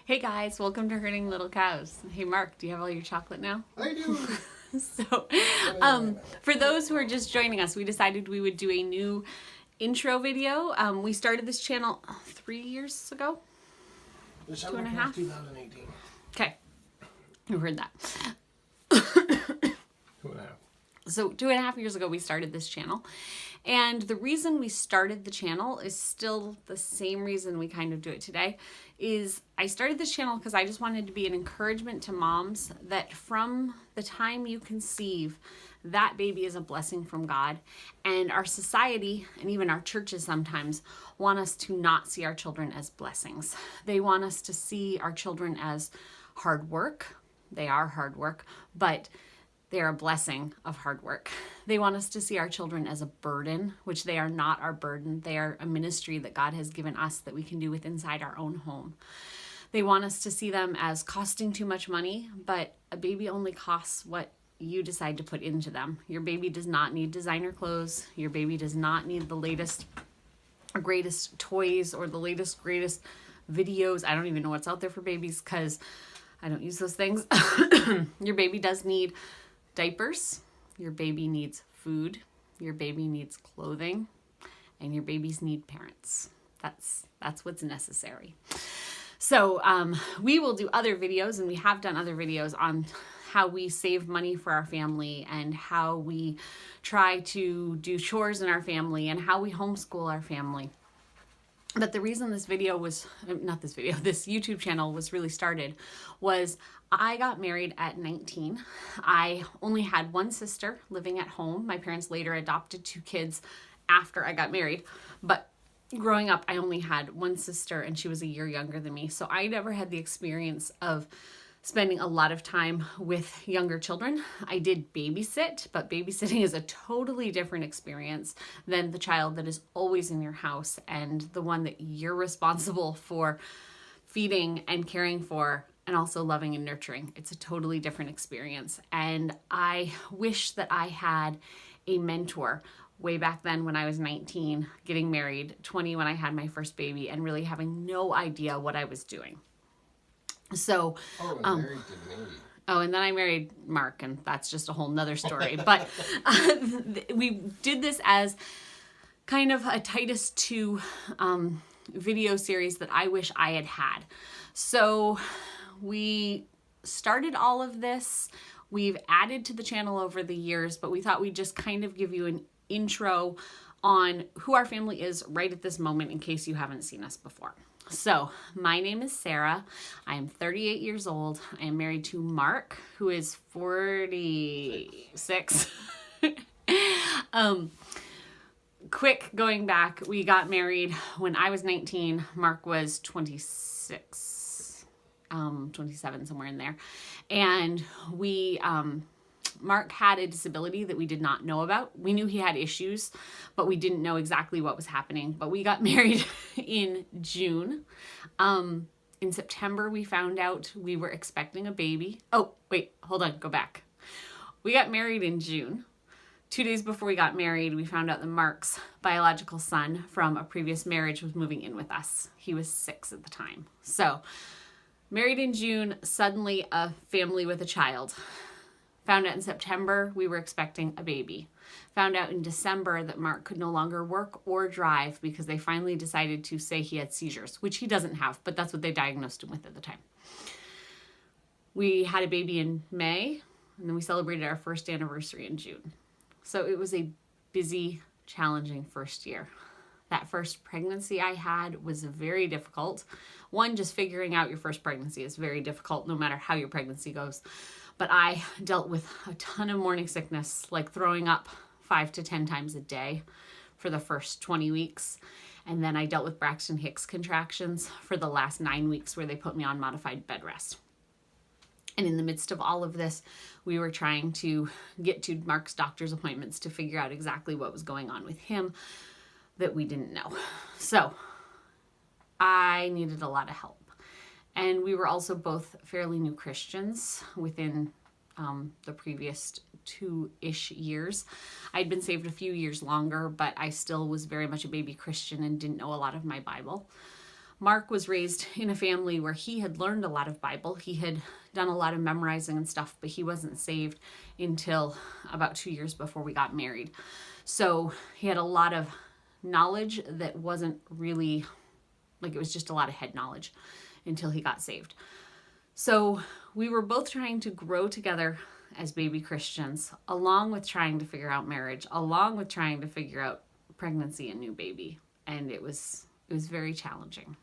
Hey guys, welcome to Herding Little Cows. Hey Mark, do you have all your chocolate now? I do. So, for those who are just joining us, we decided we would do a new intro video. We started this channel 3 years ago. December 2.5? 2018. Okay, you heard that. 2.5. So 2.5 years ago, we started this channel. And the reason we started the channel is still the same reason we kind of do it today, is I started this channel because I just wanted to be an encouragement to moms that from the time you conceive, that baby is a blessing from God. And our society and even our churches sometimes want us to not see our children as blessings. They want us to see our children as hard work. They are hard work, but they are a blessing of hard work. They want us to see our children as a burden, which they are not our burden. They are a ministry that God has given us that we can do with inside our own home. They want us to see them as costing too much money, but a baby only costs what you decide to put into them. Your baby does not need designer clothes. Your baby does not need the latest or greatest toys or the latest, greatest videos. I don't even know what's out there for babies because I don't use those things. Your baby does need diapers, your baby needs food, your baby needs clothing, and your babies need parents. That's what's necessary. So we will do other videos, and we have done other videos on how we save money for our family and how we try to do chores in our family and how we homeschool our family. But the reason this YouTube channel was really started was I got married at 19. I only had one sister living at home. My parents later adopted 2 kids after I got married. But growing up, I only had one sister and she was a year younger than me. So I never had the experience of spending a lot of time with younger children. I did babysit, but babysitting is a totally different experience than the child that is always in your house and the one that you're responsible for feeding and caring for and also loving and nurturing. It's a totally different experience. And I wish that I had a mentor way back then when I was 19, getting married, 20 when I had my first baby, and really having no idea what I was doing. So, married to me. Oh, and then I married Mark, and that's just a whole nother story. But we did this as kind of a Titus 2 video series that I wish I had had. So we started all of this. We've added to the channel over the years, but we thought we'd just kind of give you an intro on who our family is right at this moment in case you haven't seen us before. So, my name is Sara. I am 38 years old. I am married to Mark, who is 46. Quick going back, we got married when I was 19. Mark was 26, 27, somewhere in there. And we, Mark had a disability that we did not know about. We knew he had issues, but we didn't know exactly what was happening. But we got married in June. In September, we found out we were expecting a baby. Oh, wait, hold on, go back. We got married in June. 2 days before we got married, we found out that Mark's biological son from a previous marriage was moving in with us. He was 6 at the time. So, married in June, suddenly a family with a child. Found out in September we were expecting a baby. Found out in December that Mark could no longer work or drive because they finally decided to say he had seizures, which he doesn't have, but that's what they diagnosed him with at the time. We had a baby in May, and then we celebrated our first anniversary in June. So it was a busy, challenging first year. That first pregnancy I had was very difficult. One, just figuring out your first pregnancy is very difficult no matter how your pregnancy goes. But I dealt with a ton of morning sickness, like throwing up 5 to 10 times a day for the first 20 weeks. And then I dealt with Braxton Hicks contractions for the last 9 weeks where they put me on modified bed rest. And in the midst of all of this, we were trying to get to Mark's doctor's appointments to figure out exactly what was going on with him that we didn't know. So I needed a lot of help. And we were also both fairly new Christians within the previous 2-ish years. I'd been saved a few years longer, but I still was very much a baby Christian and didn't know a lot of my Bible. Mark was raised in a family where he had learned a lot of Bible. He had done a lot of memorizing and stuff, but he wasn't saved until about 2 years before we got married. So he had a lot of knowledge that wasn't really, like, it was just a lot of head knowledge until he got saved. So we were both trying to grow together as baby Christians, along with trying to figure out marriage, along with trying to figure out pregnancy and new baby. And it was very challenging.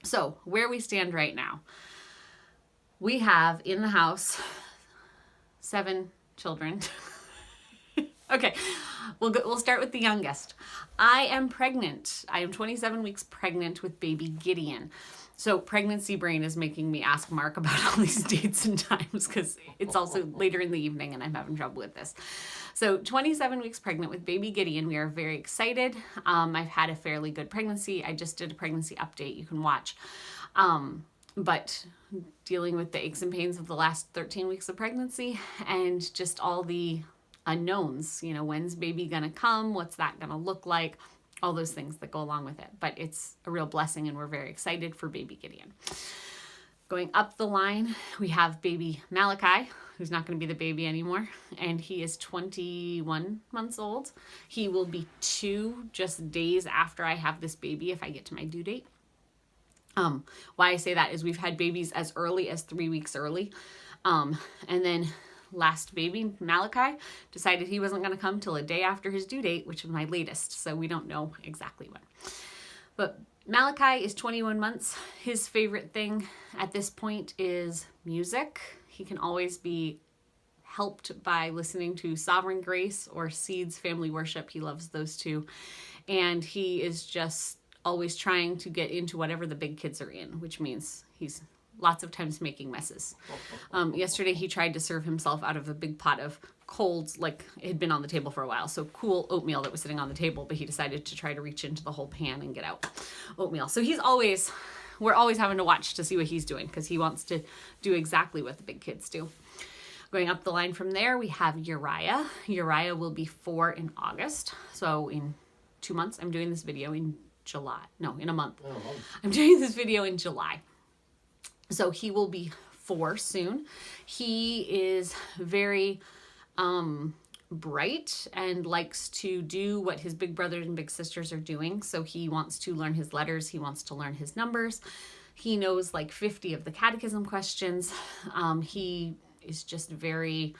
So where we stand right now, we have in the house 7 children. Okay, we'll start with the youngest. I am pregnant. I am 27 weeks pregnant with baby Gideon. So pregnancy brain is making me ask Mark about all these dates and times because it's also later in the evening and I'm having trouble with this. So 27 weeks pregnant with baby Gideon. We are very excited. I've had a fairly good pregnancy. I just did a pregnancy update you can watch. But dealing with the aches and pains of the last 13 weeks of pregnancy and just all the unknowns, you know, when's baby gonna come? What's that gonna look like? All those things that go along with it. But it's a real blessing and we're very excited for baby Gideon. Going up the line, we have baby Malachi, who's not going to be the baby anymore. And he is 21 months old. He will be 2 just days after I have this baby if I get to my due date. Why I say that is we've had babies as early as 3 weeks early. And then last baby, Malachi, decided he wasn't going to come till a day after his due date, which was my latest. So we don't know exactly when. But Malachi is 21 months. His favorite thing at this point is music. He can always be helped by listening to Sovereign Grace or Seeds Family Worship. He loves those two. And he is just always trying to get into whatever the big kids are in, which means he's lots of times making messes. Yesterday he tried to serve himself out of a big pot of cold, like it had been on the table for a while, so cool oatmeal that was sitting on the table, but he decided to try to reach into the whole pan and get out oatmeal. So we're always having to watch to see what he's doing because he wants to do exactly what the big kids do. Going up the line from there, we have Uriah. Uriah will be 4 in August. So in 2 months, I'm doing this video in July. No, in a month. I'm doing this video in July. So he will be 4 soon. He is very bright and likes to do what his big brothers and big sisters are doing. So he wants to learn his letters. He wants to learn his numbers. He knows like 50 of the catechism questions. He is just he's very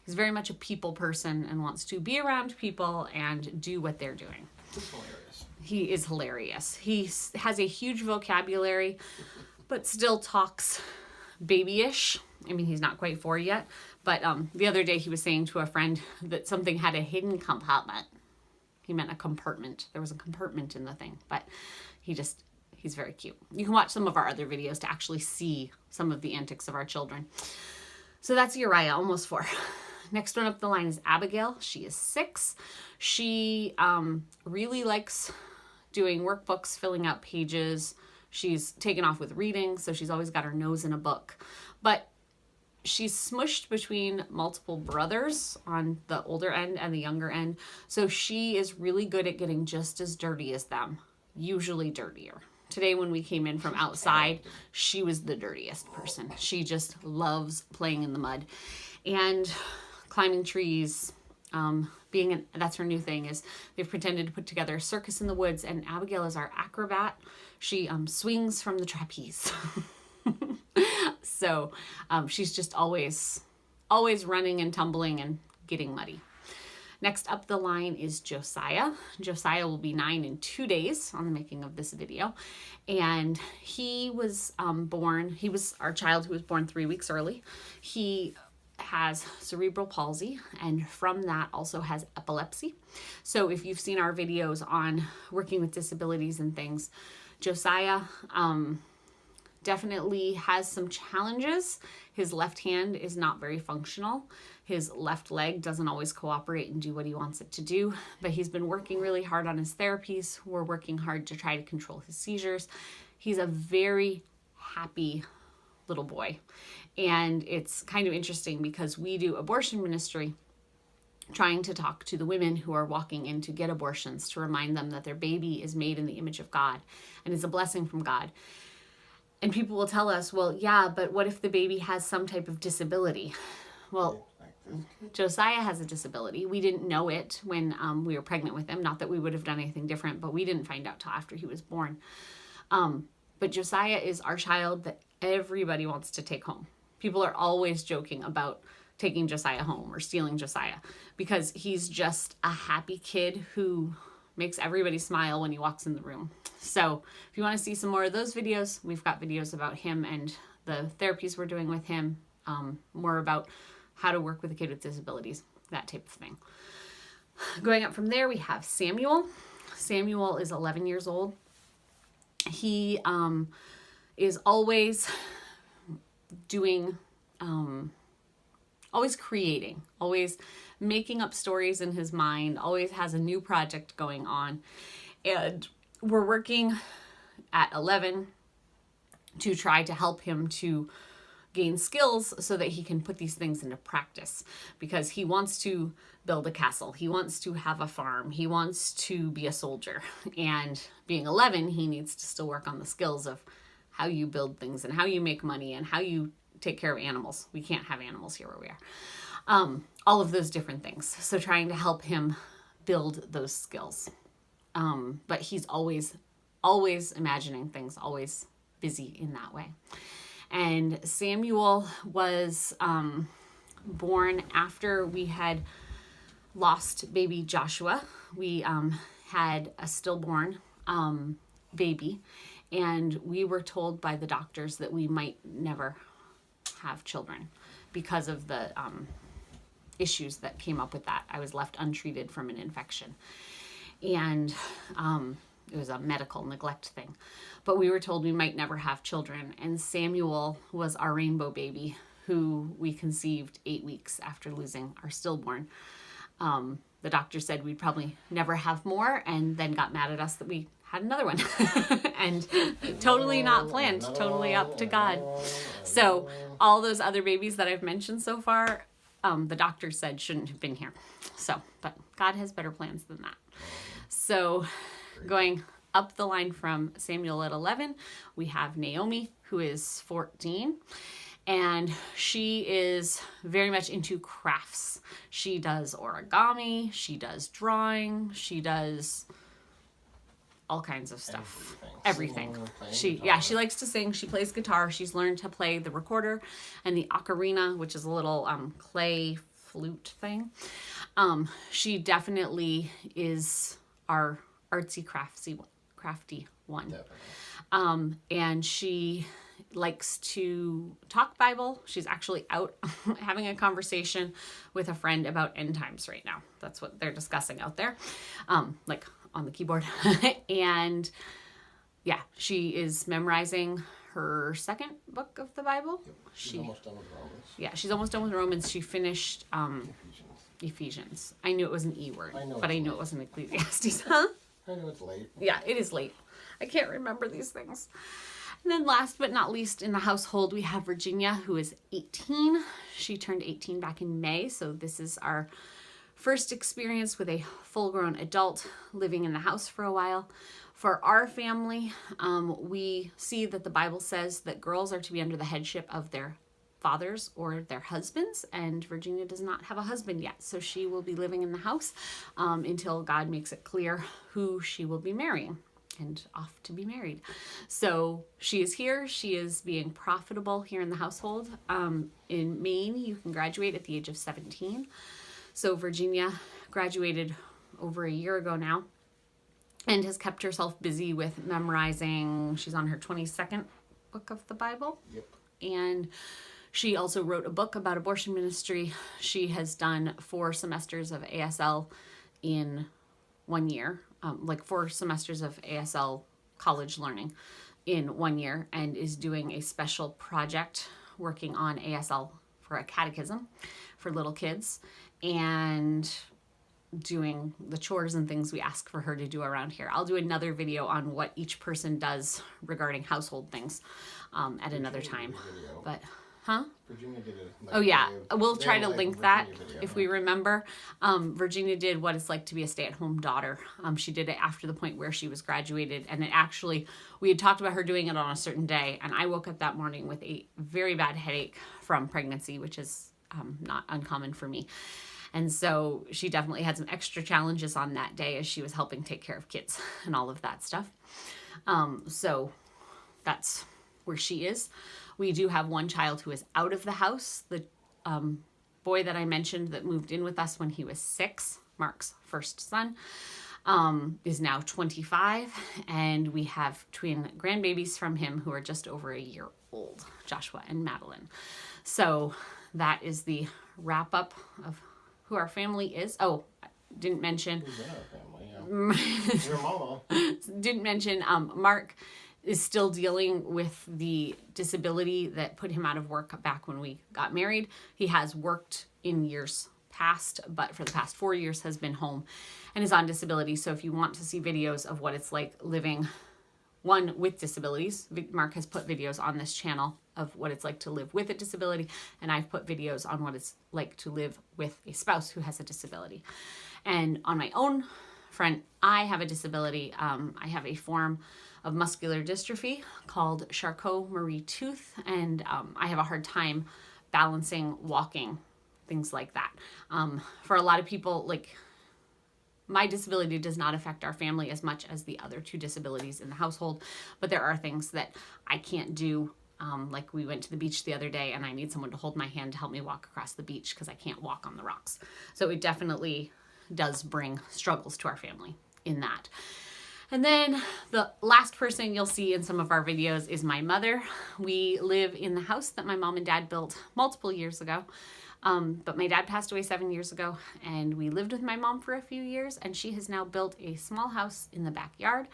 much a people person and wants to be around people and do what they're doing. He's hilarious. He is hilarious. He has a huge vocabulary, but still talks babyish. I mean, he's not quite 4 yet, but the other day he was saying to a friend that something had a hidden compartment. He meant a compartment. There was a compartment in the thing, but he's very cute. You can watch some of our other videos to actually see some of the antics of our children. So that's Uriah, almost 4. Next one up the line is Abigail. She is 6. She really likes doing workbooks, filling out pages. She's taken off with reading, so she's always got her nose in a book. But she's smushed between multiple brothers on the older end and the younger end. So she is really good at getting just as dirty as them, usually dirtier. Today when we came in from outside, she was the dirtiest person. She just loves playing in the mud and climbing trees. That's her new thing is they've pretended to put together a circus in the woods, and Abigail is our acrobat. She swings from the trapeze. So she's just always running and tumbling and getting muddy. Next up the line is Josiah. Josiah will be 9 in 2 days on the making of this video. And he was he was our child who was born 3 weeks early. He has cerebral palsy and from that also has epilepsy. So if you've seen our videos on working with disabilities and things, Josiah definitely has some challenges. His left hand is not very functional. His left leg doesn't always cooperate and do what he wants it to do, but he's been working really hard on his therapies. We're working hard to try to control his seizures. He's a very happy little boy. And it's kind of interesting because we do abortion ministry trying to talk to the women who are walking in to get abortions, to remind them that their baby is made in the image of God and is a blessing from God. And people will tell us, well, yeah, but what if the baby has some type of disability? Well, Josiah has a disability. We didn't know it when we were pregnant with him. Not that we would have done anything different, but we didn't find out till after he was born. But Josiah is our child that everybody wants to take home. People are always joking about taking Josiah home or stealing Josiah because he's just a happy kid who makes everybody smile when he walks in the room. So if you want to see some more of those videos, we've got videos about him and the therapies we're doing with him, more about how to work with a kid with disabilities, that type of thing. Going up from there, we have Samuel. Samuel is 11 years old. He is always doing, always creating, always making up stories in his mind, always has a new project going on. And we're working at 11 to try to help him to gain skills so that he can put these things into practice, because he wants to build a castle. He wants to have a farm. He wants to be a soldier. And being 11, he needs to still work on the skills of how you build things and how you make money and how you take care of animals. We can't have animals here where we are. All of those different things. So trying to help him build those skills. But he's always imagining things, always busy in that way. And Samuel was born after we had lost baby Joshua. We had a stillborn baby, and we were told by the doctors that we might never have children because of the issues that came up with that. I was left untreated from an infection, and it was a medical neglect thing. But we were told we might never have children. And Samuel was our rainbow baby who we conceived 8 weeks after losing our stillborn. The doctor said we'd probably never have more, and then got mad at us that we had another one. And totally not planned, totally up to God. So all those other babies that I've mentioned so far, the doctor said shouldn't have been here. So, but God has better plans than that. So going up the line from Samuel at 11, we have Naomi, who is 14, and she is very much into crafts. She does origami, she does drawing, she does all kinds of stuff. Everything. She likes to sing. She plays guitar. She's learned to play the recorder and the ocarina, which is a little clay flute thing. She definitely is our artsy crafty one. And she likes to talk Bible. She's actually out having a conversation with a friend about end times right now. That's what they're discussing out there, like on the keyboard. And yeah, she is memorizing her second book of the Bible. Yep. She's almost done with Romans. Yeah, she's almost done with Romans. She finished Ephesians. I knew it was an E word, but I knew it wasn't Ecclesiastes. Huh? I know it's late. Yeah, it is late. I can't remember these things. And then last but not least in the household, we have Virginia, who is 18. She turned 18 back in May, so this is our first experience with a full-grown adult living in the house for a while. For our family, we see that the Bible says that girls are to be under the headship of their fathers or their husbands, and Virginia does not have a husband yet, so she will be living in the house until God makes it clear who she will be marrying, and off to be married. So she is here. She is being profitable here in the household. In Maine, you can graduate at the age of 17. So Virginia graduated over a year ago now and has kept herself busy with memorizing. She's on her 22nd book of the Bible. Yep. And she also wrote a book about abortion ministry. She has done 4 semesters of ASL in 1 year, like 4 semesters of ASL college learning in 1 year, and is doing a special project working on ASL for a catechism for little kids, and doing the chores and things we ask for her to do around here. I'll do another video on what each person does regarding household things at another time. But Huh? Virginia did it. Oh yeah, we'll try to link that if we remember. Virginia did what it's like to be a stay-at-home daughter. She did it after the point where she was graduated, and it actually, we had talked about her doing it on a certain day, and I woke up that morning with a very bad headache from pregnancy, which is not uncommon for me. And so she definitely had some extra challenges on that day as she was helping take care of kids and all of that stuff. So that's where she is. We do have one child who is out of the house. The boy that I mentioned that moved in with us when he was 6, Mark's first son, is now 25. And we have twin grandbabies from him who are just over a year old, Joshua and Madeline. So that is the wrap up of who our family is. Oh, didn't mention. Who's in our family? Yeah. Your mama. Didn't mention Mark is still dealing with the disability that put him out of work back when we got married. He has worked in years past, but for the past 4 years has been home and is on disability. So if you want to see videos of what it's like living one with disabilities, Mark has put videos on this channel of what it's like to live with a disability, and I've put videos on what it's like to live with a spouse who has a disability. And on my own front, I have a disability. I have a form of muscular dystrophy called Charcot-Marie-Tooth, and I have a hard time balancing, walking, things like that. For a lot of people, like, my disability does not affect our family as much as the other 2 disabilities in the household, but there are things that I can't do. Like we went to the beach the other day and I need someone to hold my hand to help me walk across the beach because I can't walk on the rocks. So it definitely does bring struggles to our family in that. And then the last person you'll see in some of our videos is my mother. We live in the house that my mom and dad built multiple years ago. But my dad passed away 7 years ago, and we lived with my mom for a few years, and she has now built a small house in the backyard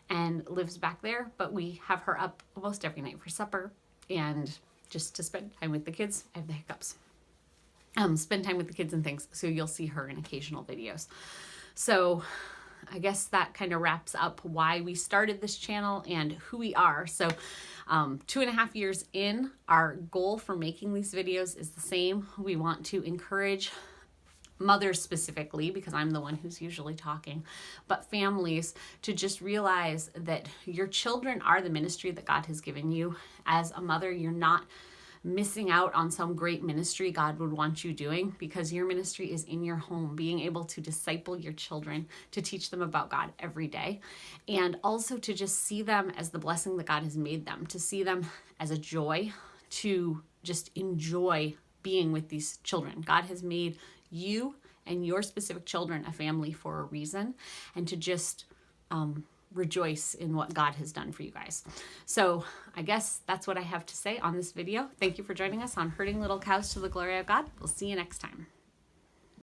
and lives back there. But we have her up almost every night for supper and just to spend time with the kids. I have the hiccups. Spend time with the kids and things. So you'll see her in occasional videos. So I guess that kind of wraps up why we started this channel and who we are. So 2.5 years in, our goal for making these videos is the same. We want to encourage mothers specifically, because I'm the one who's usually talking, but families to just realize that your children are the ministry that God has given you. As a mother, you're not missing out on some great ministry God would want you doing, because your ministry is in your home, being able to disciple your children, to teach them about God every day, and also to just see them as the blessing that God has made them, to see them as a joy, to just enjoy being with these children. God has made you and your specific children a family for a reason, and to just rejoice in what God has done for you guys. So I guess that's what I have to say on this video. Thank you for joining us on Herding Little Cows to the Glory of God. We'll see you next time.